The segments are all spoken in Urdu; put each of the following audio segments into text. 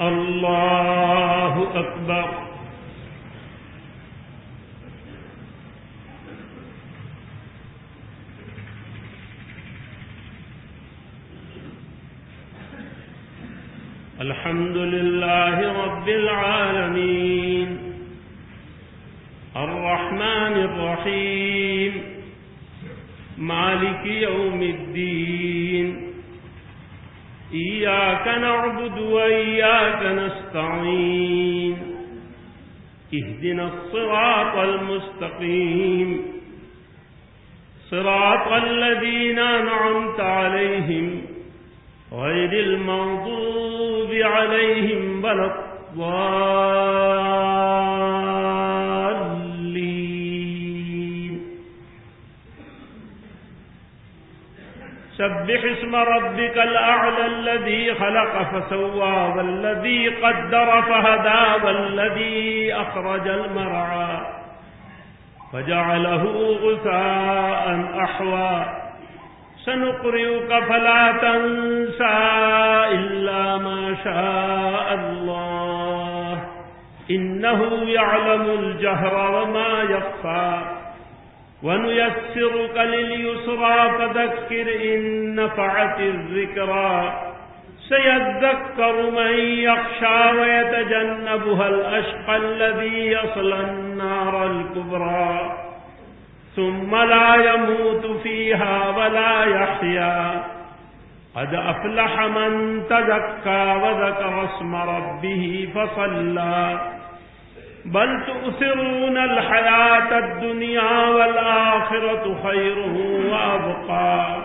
الله أكبر. الحمد لله رب العالمين الرحمن الرحيم مالك يوم الدين إياك نعبد وإياك نستعين اهدنا الصراط المستقيم صراط الذين أنعمت عليهم غير المغضوب عليهم ولا الضالين. سبح اسم ربك الأعلى الذي خلق فسوى والذي قدر فهدى والذي أخرج المرعى فجعله غثاء أحوى سنقرئك فلا تنسى إلا ما شاء الله إنه يعلم الجهر وما يخفى ونيسرك لليسرى فذكر إن نفعت الذكرى سيذكر من يخشى ويتجنبها الأشقى الذي يصلى النار الكبرى ثم لا يموت فيها ولا يحيا قد أفلح من تزكى وذكر اسم ربه فصلى بل تؤثرون الحياة الدنيا والآخرة خير وأبقى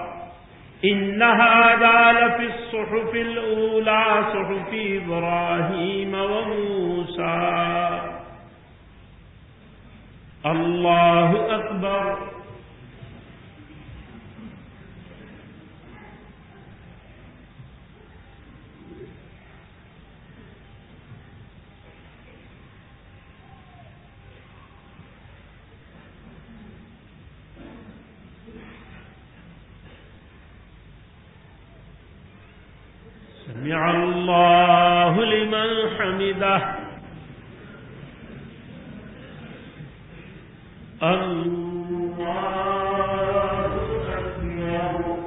إن هذا لفي الصحف الأولى صحف إبراهيم وموسى. الله أكبر. سمع الله لمن حمده. الله أكبر.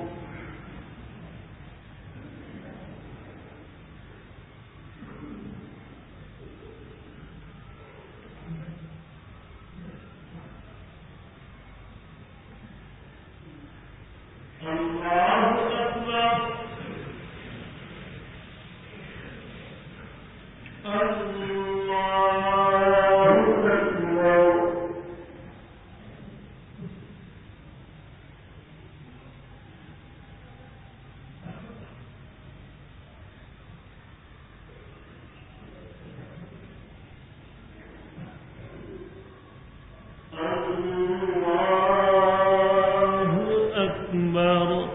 الله أكبر.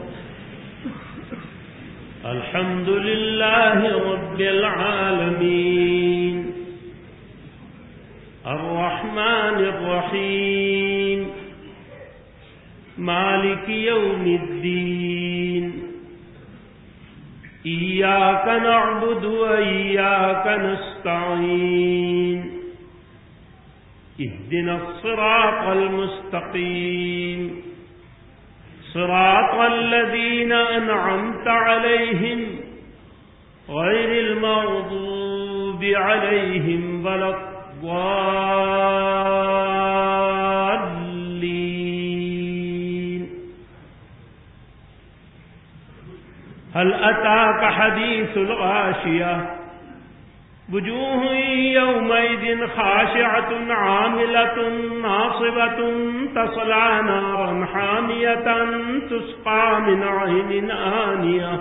الحمد لله رب العالمين الرحمن الرحيم مالك يوم الدين إياك نعبد وإياك نستعين اهدنا الصراط المستقيم صراط الذين أنعمت عليهم غير المغضوب عليهم ولا الضالين. هل أتاك حديث الغاشية وجوه يومئذ خاشعة عاملة ناصبة تصلى نارا حامية تسقى من عين آنية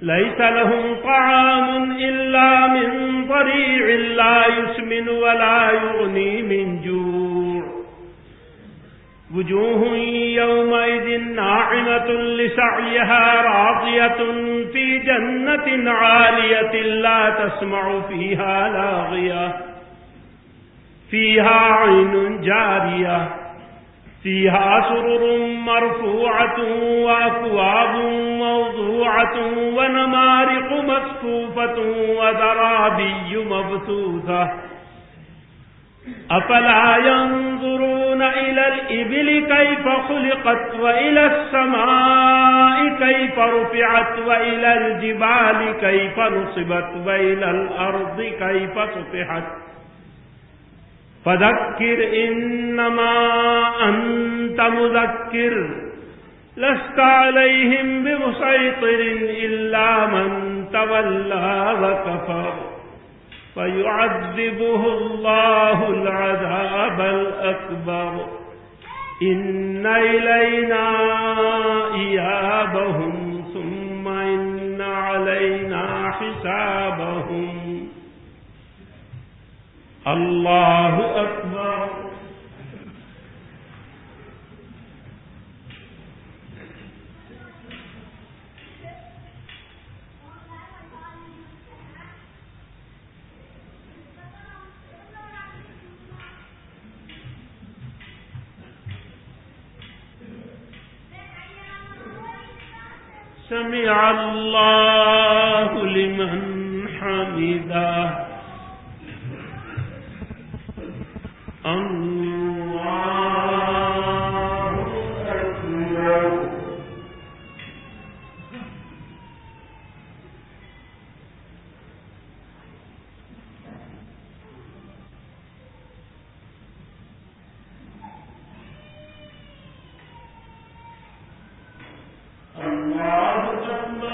ليس لهم طعام إلا من ضريع لا يسمن ولا يغني من جوع وجوه يومئذ ناعمة لسعيها راضية في جنة عالية لا تسمع فيها لاغية فيها عين جارية فيها سرر مرفوعة وأكواب موضوعة ونمارق مصفوفة وزرابي مبثوثة أفلا ينظرون إلى الإبل كيف خلقت وإلى السماء كيف رفعت وإلى الجبال كيف نصبت وإلى الأرض كيف سطحت فذكر إنما أنت مذكر لست عليهم بمسيطر إلا من تولى وكفر فيعذبه الله العذاب الأكبر إن إلينا إيابهم ثم إن علينا حسابهم الله أكبر. سمع الله لمن حمده. الله أكبر. الله أكبر.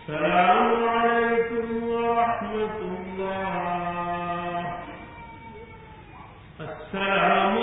السلام عليكم ورحمة الله. السلام